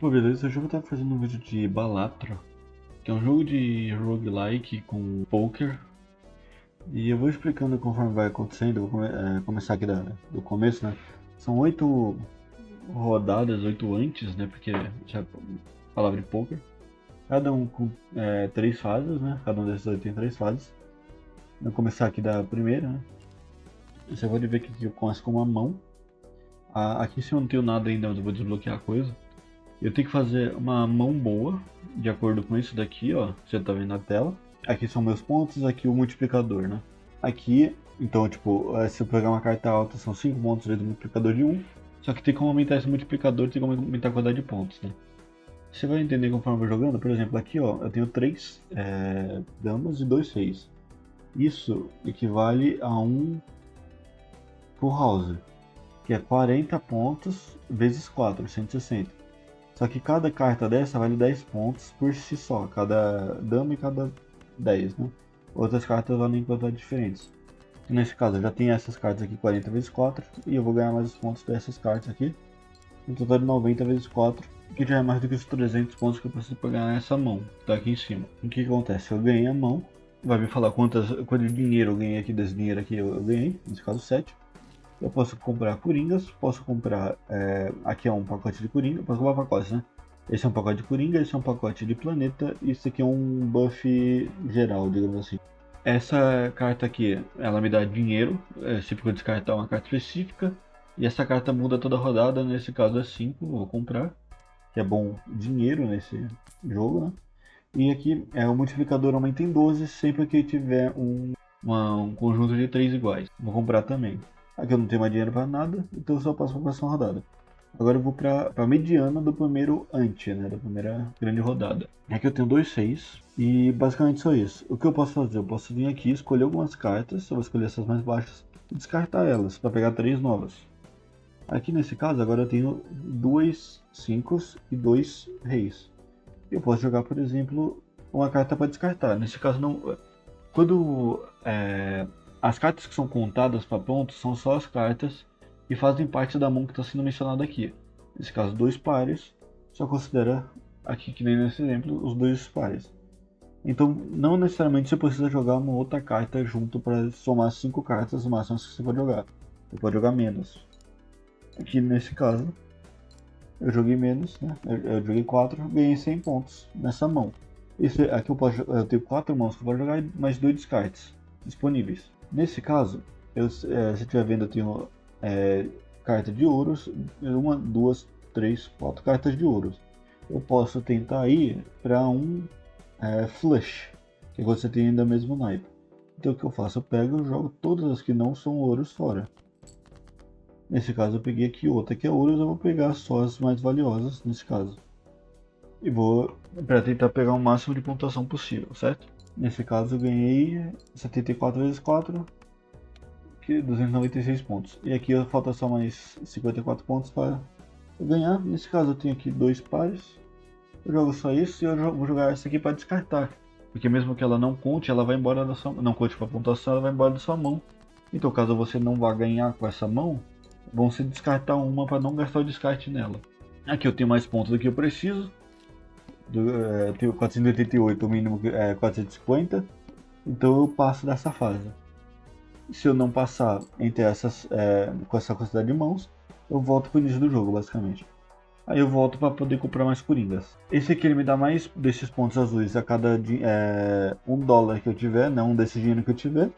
Pô, beleza, hoje eu vou estar fazendo um vídeo de Balatro, que é um jogo de roguelike com poker. E eu vou explicando conforme vai acontecendo, eu vou começar aqui do começo, né? São 8 rodadas, 8 antes, né? Porque já é palavra de poker. Cada um com 3 fases, né? Cada um desses 8 tem 3 fases. Vou começar aqui da primeira, né? Você pode ver que eu começo com uma mão. Aqui se eu não tenho nada ainda, mas eu vou desbloquear a coisa. Eu tenho que fazer uma mão boa, de acordo com isso daqui, ó, você tá vendo na tela. Aqui são meus pontos, aqui o multiplicador, né? Aqui, então, tipo, se eu pegar uma carta alta, são 5 pontos vezes o multiplicador de 1. Só que tem como aumentar esse multiplicador, tem como aumentar a quantidade de pontos, né? Você vai entender conforme eu vou jogando. Por exemplo, aqui, ó, eu tenho 3 damas e 2 reis. Isso equivale a um full house, que é 40 pontos vezes 4, 160. Só que cada carta dessa vale 10 pontos por si só, cada dama e cada 10, né? Outras cartas valem quantidades diferentes. Nesse caso eu já tenho essas cartas aqui 40 vezes 4 e eu vou ganhar mais os pontos dessas cartas aqui. Um total de 90 vezes 4, que já é mais do que os 300 pontos que eu preciso para ganhar essa mão, que tá aqui em cima. O que acontece? Eu ganhei a mão, vai me falar quanto de dinheiro eu ganhei aqui, desse dinheiro aqui eu ganhei, nesse caso 7. Eu posso comprar coringas, posso comprar, aqui é um pacote de coringa, posso comprar pacotes, né? Esse é um pacote de coringa, esse é um pacote de planeta, e esse aqui é um buff geral, digamos assim. Essa carta aqui, ela me dá dinheiro, sempre que eu descartar uma carta específica, e essa carta muda toda rodada, nesse caso é 5, vou comprar, que é bom dinheiro nesse jogo, né? E aqui o multiplicador aumenta em 12 sempre que tiver um conjunto de 3 iguais. Vou comprar também. Aqui eu não tenho mais dinheiro para nada, então eu só passo para a próxima rodada. Agora eu vou para a mediana do primeiro ante, né, da primeira grande rodada. Aqui eu tenho 2 6 e basicamente só isso. O que eu posso fazer? Eu posso vir aqui, escolher algumas cartas, eu vou escolher essas mais baixas e descartar elas para pegar 3 novas. Aqui nesse caso agora eu tenho 2 5 e 2 reis. Eu posso jogar, por exemplo, uma carta para descartar. Nesse caso não. Quando as cartas que são contadas para pontos são só as cartas que fazem parte da mão que está sendo mencionada aqui. Nesse caso, 2 pares, só considera aqui, que nem nesse exemplo, os 2 pares. Então, não necessariamente você precisa jogar uma outra carta junto para somar 5 cartas máximas que você pode jogar. Você pode jogar menos. Aqui nesse caso, eu joguei menos, né? Eu joguei 4, ganhei 100 pontos nessa mão. Aqui eu tenho 4 mãos que eu posso jogar e mais 2 descartes disponíveis. Nesse caso, se estiver vendo, eu tenho carta de ouros, 1, 2, 3, 4 cartas de ouros. Eu posso tentar ir para um flush, que você tem ainda mesmo naipe. Então o que eu faço? Eu pego e jogo todas as que não são ouros fora. Nesse caso eu peguei aqui outra que é ouros, eu vou pegar só as mais valiosas nesse caso. E vou para tentar pegar o máximo de pontuação possível, certo? Nesse caso eu ganhei 74 vezes 4, que 296 pontos. E aqui falta só mais 54 pontos para eu ganhar. Nesse caso eu tenho aqui 2 pares. Eu jogo só isso e eu vou jogar essa aqui para descartar. Porque mesmo que ela não conte, ela vai embora da sua mão. Não conte para pontuação, ela vai embora da sua mão. Então caso você não vá ganhar com essa mão, vão se descartar uma para não gastar o descarte nela. Aqui eu tenho mais pontos do que eu preciso. Eu tenho 488, o mínimo é 450. Então eu passo dessa fase. Se eu não passar entre essas, com essa quantidade de mãos, eu volto para o início do jogo, basicamente. Aí eu volto para poder comprar mais coringas. Esse aqui ele me dá mais desses pontos azuis a cada $1 que eu tiver, né, um desse dinheiro que eu tiver.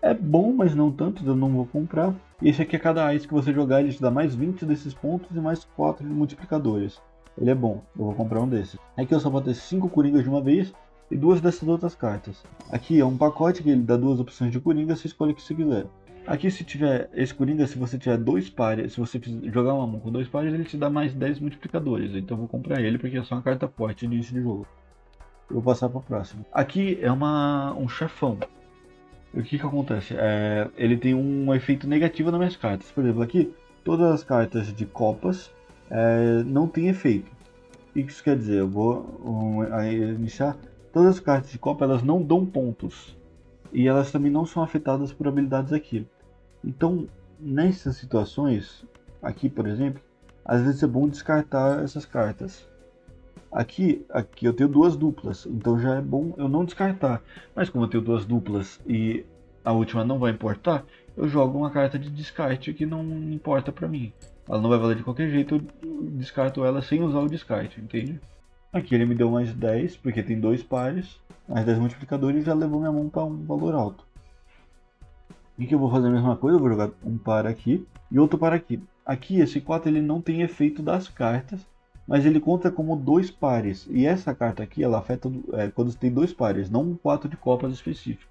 É bom, mas não tanto, eu não vou comprar. E esse aqui a cada ice que você jogar, ele te dá mais 20 desses pontos e mais 4 de multiplicadores. Ele é bom, eu vou comprar um desses. Aqui eu só vou ter 5 coringas de uma vez e 2 dessas outras cartas. Aqui é um pacote que ele dá 2 opções de coringa, você escolhe o que você quiser. Aqui se tiver esse coringa, se você tiver 2 pares, se você jogar uma mão com 2 pares, ele te dá mais 10 multiplicadores. Então eu vou comprar ele porque é só uma carta forte de início de jogo. Eu vou passar para o próximo. Aqui é um chefão. O que acontece? Ele tem um efeito negativo nas minhas cartas. Por exemplo, aqui, todas as cartas de copas não tem efeito. O que isso quer dizer? Eu vou iniciar. Todas as cartas de copa elas não dão pontos. E elas também não são afetadas por habilidades aqui. Então, nessas situações, aqui por exemplo, às vezes é bom descartar essas cartas. Aqui eu tenho duas duplas, então já é bom eu não descartar. Mas como eu tenho duas duplas e a última não vai importar, eu jogo uma carta de descarte que não importa pra mim. Ela não vai valer de qualquer jeito, eu descarto ela sem usar o descarte, entende? Aqui ele me deu mais 10, porque tem dois pares, mais 10 multiplicadores e já levou minha mão para um valor alto. E que eu vou fazer a mesma coisa, eu vou jogar um par aqui e outro par aqui. Aqui esse 4 ele não tem efeito das cartas, mas ele conta como dois pares. E essa carta aqui ela afeta quando você tem dois pares, não um 4 de copas específico.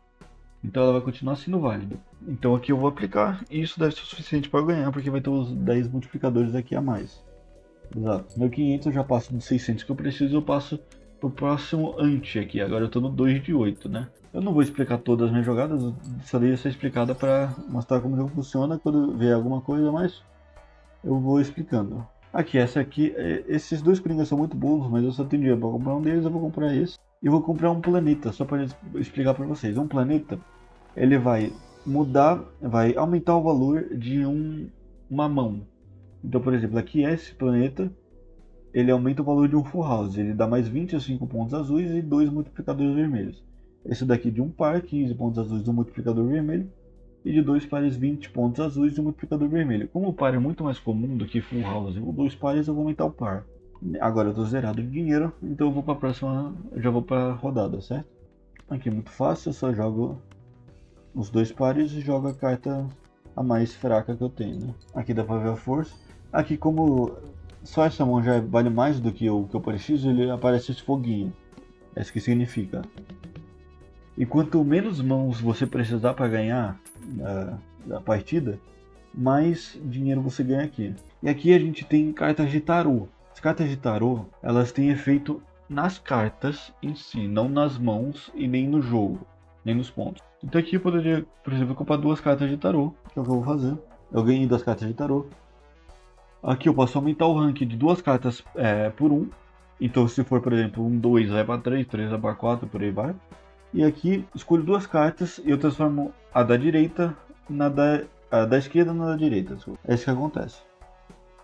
Então ela vai continuar sendo válida. Então aqui eu vou aplicar e isso deve ser o suficiente para eu ganhar, porque vai ter os 10 multiplicadores aqui a mais. Exato. Meu 500 eu já passo dos 600 que eu preciso, eu passo pro próximo ante aqui. Agora eu tô no 2 de 8, né? Eu não vou explicar todas as minhas jogadas, essa daí vai ser explicada para mostrar como o jogo funciona. Quando vier alguma coisa mais, eu vou explicando. Aqui, essa aqui, esses dois coringas são muito bons, mas eu só tenho dinheiro para comprar um deles, eu vou comprar esse. E vou comprar um planeta, só para explicar para vocês. Um planeta, ele vai mudar, vai aumentar o valor de uma mão. Então, por exemplo, aqui esse planeta, ele aumenta o valor de um full house. Ele dá mais 25 pontos azuis e 2 multiplicadores vermelhos. Esse daqui de um par, 15 pontos azuis e um multiplicador vermelho. E de dois pares, 20 pontos azuis e um multiplicador vermelho. Como o par é muito mais comum do que full house ou dois pares, eu vou aumentar o par. Agora eu tô zerado de dinheiro, então eu vou para a próxima, eu já vou para a rodada, certo? Aqui é muito fácil, eu só jogo os dois pares e jogo a carta a mais fraca que eu tenho, né? Aqui dá pra ver a força. Aqui, como só essa mão já vale mais do que o que eu preciso, ele aparece esse foguinho. É isso que significa. E quanto menos mãos você precisar para ganhar a partida, mais dinheiro você ganha aqui. E aqui a gente tem cartas de tarô. As cartas de tarô, elas têm efeito nas cartas em si, não nas mãos e nem no jogo, nem nos pontos. Então aqui eu poderia, por exemplo, comprar duas cartas de tarô, que é o que eu vou fazer. Eu ganhei duas cartas de tarô. Aqui eu posso aumentar o rank de duas cartas por um. Então se for, por exemplo, um 2 vai para 3, 3 vai para 4, por aí vai. E aqui escolho duas cartas e eu transformo a da direita a da esquerda na da direita. É isso que acontece.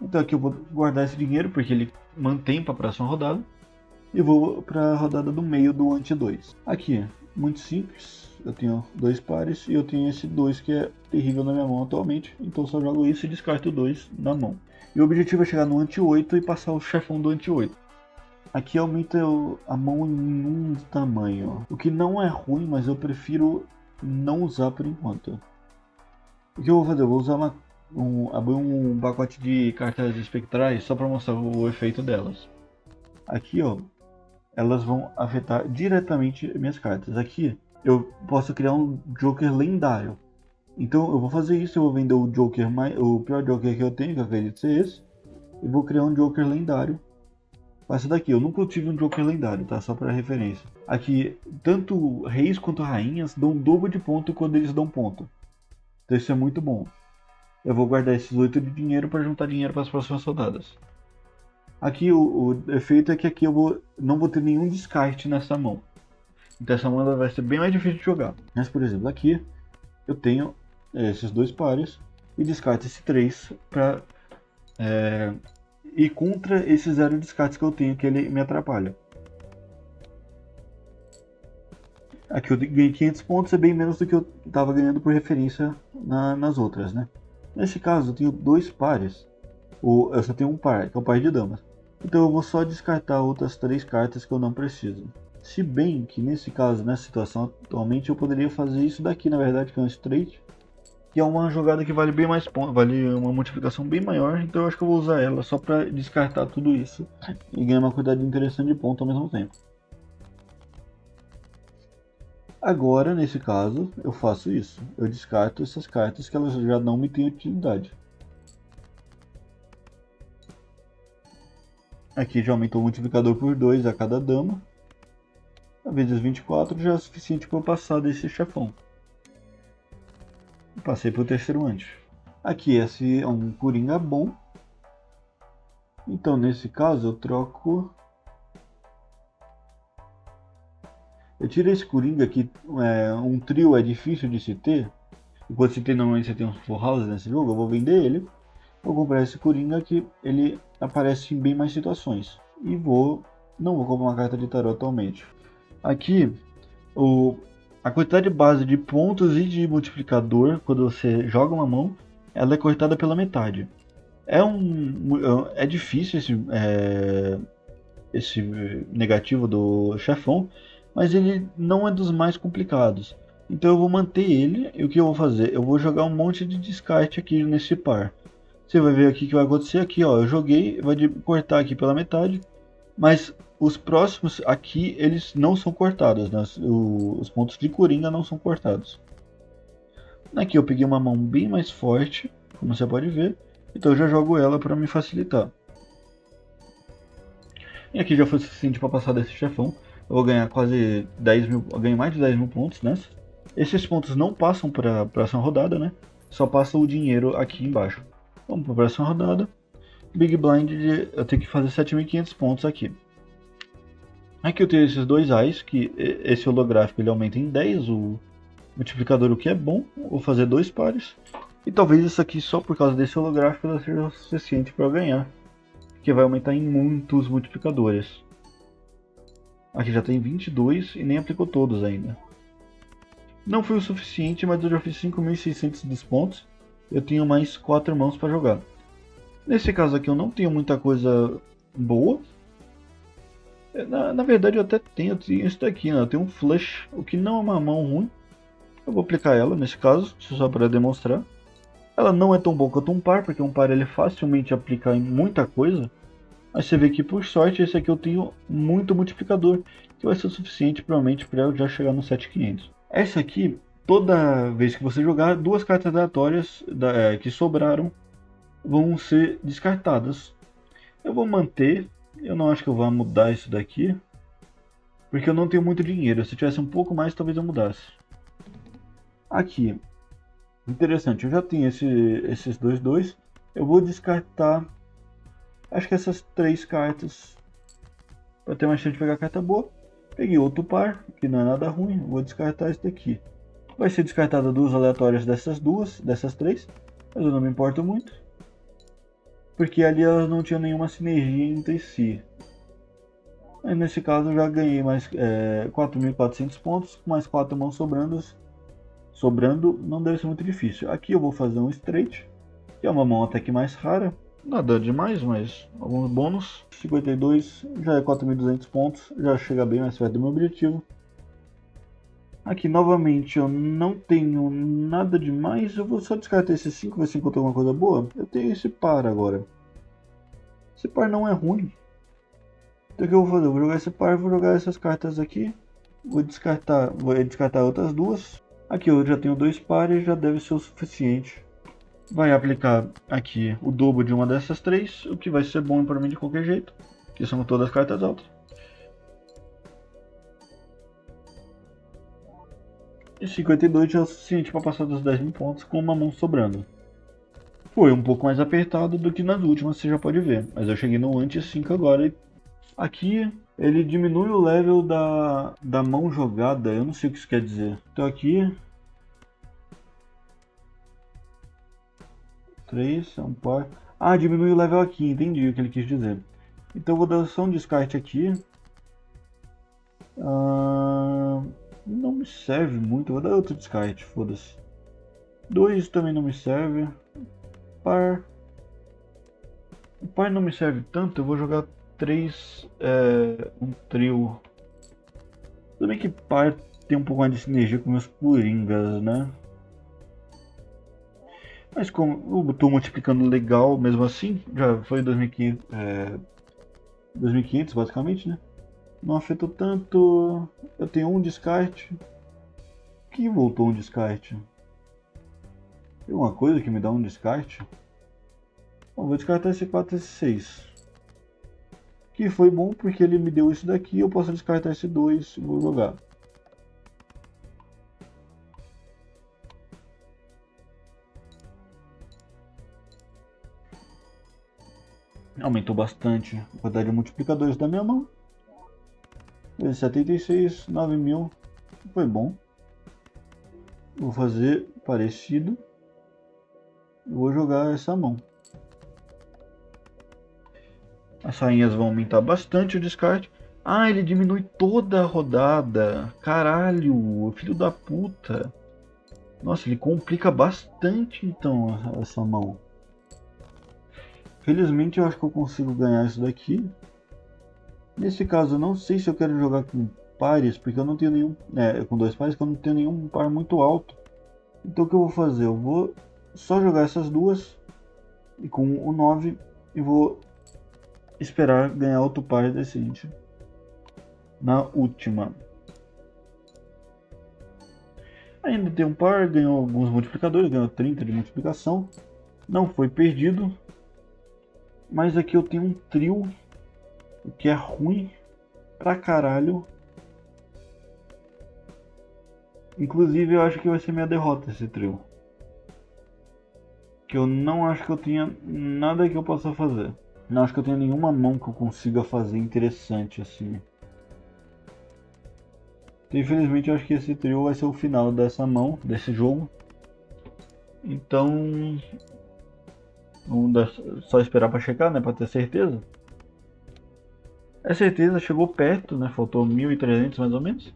Então aqui eu vou guardar esse dinheiro porque ele mantém para a próxima rodada. E vou para a rodada do meio do ante 2. Aqui, muito simples. Eu tenho dois pares e eu tenho esse 2 que é terrível na minha mão atualmente. Então só jogo isso e descarto o 2 na mão. E o objetivo é chegar no ante 8 e passar o chefão do ante 8. Aqui aumenta a mão em um tamanho, o que não é ruim, mas eu prefiro não usar por enquanto. O que eu vou fazer? Eu vou usar abrir um pacote de cartas espectrais só para mostrar o efeito delas. Aqui, ó, elas vão afetar diretamente minhas cartas. Aqui eu posso criar um Joker lendário. Então eu vou fazer isso, eu vou vender o Joker o pior Joker que eu tenho, que eu acredito ser esse, e vou criar um Joker lendário. Essa daqui, eu nunca tive um Joker lendário, tá? Só para referência. Aqui, tanto reis quanto rainhas dão dobro de ponto quando eles dão ponto. Então isso é muito bom. Eu vou guardar esses 8 de dinheiro para juntar dinheiro para as próximas rodadas. Aqui o efeito é que aqui não vou ter nenhum descarte nessa mão. Então essa mão vai ser bem mais difícil de jogar. Mas por exemplo, aqui eu tenho esses dois pares e descarto esse 3 para ir contra esses 0 descartes que eu tenho, que ele me atrapalha. Aqui eu ganhei 500 pontos, é bem menos do que eu estava ganhando por referência nas outras, né? Nesse caso eu tenho dois pares, eu só tenho um par, que é o par de damas. Então eu vou só descartar outras 3 cartas que eu não preciso. Se bem que nesse caso, nessa situação atualmente, eu poderia fazer isso daqui, na verdade, que é um straight, que é uma jogada que vale bem mais pontos, vale uma multiplicação bem maior, então eu acho que eu vou usar ela só para descartar tudo isso e ganhar uma quantidade interessante de pontos ao mesmo tempo. Agora, nesse caso, eu faço isso, eu descarto essas cartas que elas já não me têm utilidade. Aqui já aumentou o multiplicador por 2 a cada dama, vezes 24 já é o suficiente para eu passar desse chefão. Passei para o terceiro ante. Aqui esse é um coringa bom. Então nesse caso eu troco. Eu tiro esse coringa que um trio é difícil de se ter. Enquanto se tem normalmente você tem um full house nesse jogo, eu vou vender ele. Vou comprar esse Coringa que ele aparece em bem mais situações. E não vou comprar uma carta de tarô atualmente. Aqui, a quantidade base de pontos e de multiplicador, quando você joga uma mão, ela é cortada pela metade. É difícil esse negativo do chefão, mas ele não é dos mais complicados. Então eu vou manter ele, e o que eu vou fazer? Eu vou jogar um monte de descarte aqui nesse par. Você vai ver aqui o que vai acontecer aqui, ó. Eu joguei, vai cortar aqui pela metade, mas os próximos aqui, eles não são cortados, né? Os pontos de coringa não são cortados. Aqui eu peguei uma mão bem mais forte, como você pode ver, então eu já jogo ela para me facilitar. E aqui já foi suficiente para passar desse chefão. Eu vou ganhar quase 10 mil, eu ganho mais de 10 mil pontos nessa. Esses pontos não passam para a próxima rodada, né? Só passa o dinheiro aqui embaixo. Vamos para a próxima rodada. Big Blind, eu tenho que fazer 7.500 pontos aqui. Aqui eu tenho esses dois ais, que esse holográfico ele aumenta em 10 o multiplicador, o que é bom. Vou fazer dois pares. E talvez isso aqui, só por causa desse holográfico, ela seja o suficiente para eu ganhar. Que vai aumentar em muitos multiplicadores. Aqui já tem 22 e nem aplicou todos ainda. Não foi o suficiente, mas eu já fiz 5.600 dos pontos. Eu tenho mais 4 mãos para jogar. Nesse caso aqui eu não tenho muita coisa boa. Na verdade eu até tenho isso daqui, né? Eu tenho um flush, o que não é uma mão ruim. Eu vou aplicar ela nesse caso, só para demonstrar. Ela não é tão boa quanto um par, porque um par ele facilmente aplica em muita coisa. Mas você vê que por sorte esse aqui eu tenho muito multiplicador, que vai ser o suficiente provavelmente para eu já chegar no 7.500. Essa aqui, toda vez que você jogar, duas cartas aleatórias que sobraram vão ser descartadas. Eu vou manter, eu não acho que eu vá mudar isso daqui, porque eu não tenho muito dinheiro. Se tivesse um pouco mais, talvez eu mudasse. Aqui, interessante, eu já tenho esses dois. Eu vou descartar, acho que essas 3 cartas, para ter mais chance de pegar carta boa. Peguei outro par, que não é nada ruim, vou descartar esse daqui. Vai ser descartada duas aleatórias dessas 3, mas eu não me importo muito. Porque ali elas não tinham nenhuma sinergia entre si. Mas nesse caso eu já ganhei mais 4.400 pontos, com mais 4 mãos sobrando não deve ser muito difícil. Aqui eu vou fazer um straight, que é uma mão até que mais rara. Nada demais, mas alguns bônus. 52 já é 4.200 pontos, já chega bem mais perto do meu objetivo. Aqui novamente eu não tenho nada demais, eu vou só descartar esses 5, ver se encontro alguma coisa boa. Eu tenho esse par agora. Esse par não é ruim. Então o que eu vou fazer? Eu vou jogar esse par, vou jogar essas cartas aqui. Vou descartar outras duas. Aqui eu já tenho 2 pares, já deve ser o suficiente. Vai aplicar aqui o dobro de uma dessas 3, o que vai ser bom para mim de qualquer jeito, que são todas cartas altas. E 52 já é o suficiente para passar dos 10 mil pontos com uma mão sobrando. Foi um pouco mais apertado do que nas últimas, você já pode ver, mas eu cheguei no antes 5 agora. E aqui ele diminui o level da mão jogada, eu não sei o que isso quer dizer. Então aqui 3 é um par. Ah, diminui o level aqui, entendi o que ele quis dizer. Então eu vou dar só um descarte aqui. Não me serve muito, eu vou dar outro descarte, foda-se. 2 também não me serve. Par. O par não me serve tanto, eu vou jogar 3, um trio. Tudo bem que par tem um pouco mais de sinergia com meus coringas, né? Mas como eu estou multiplicando legal mesmo assim, já foi 2.500 basicamente, né? Não afetou tanto. Eu tenho um descarte. Que voltou um descarte? Tem uma coisa que me dá um descarte? Bom, vou descartar esse 4 e esse 6. Que foi bom porque ele me deu isso daqui. Eu posso descartar esse 2 e vou jogar. Aumentou bastante a quantidade de multiplicadores da minha mão. 76, 9.000. Foi bom. Vou fazer parecido. Vou jogar essa mão. As rainhas vão aumentar bastante o descarte. Ah, ele diminui toda a rodada. Caralho, filho da puta. Nossa, ele complica bastante então essa mão. Felizmente eu acho que eu consigo ganhar isso daqui. Nesse caso eu não sei se eu quero jogar com pares, porque eu não tenho nenhum... com dois pares, porque eu não tenho nenhum par muito alto. Então o que eu vou fazer? Eu vou só jogar essas duas e com o 9 e vou esperar ganhar outro par decente na última. Ainda tem um par, ganhou alguns multiplicadores, ganhou 30 de multiplicação. Não foi perdido. Mas aqui eu tenho um trio, o que é ruim pra caralho. Inclusive eu acho que vai ser minha derrota esse trio. Que eu não acho que eu tenha nada que eu possa fazer. Não acho que eu tenha nenhuma mão que eu consiga fazer interessante assim. Então, infelizmente eu acho que esse trio vai ser o final dessa mão, desse jogo. Então vamos só esperar para checar, né, para ter certeza. É certeza, chegou perto, né, faltou 1.300 mais ou menos.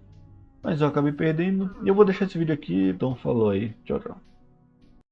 Mas eu acabei perdendo. E eu vou deixar esse vídeo aqui, então falou aí, tchau, tchau.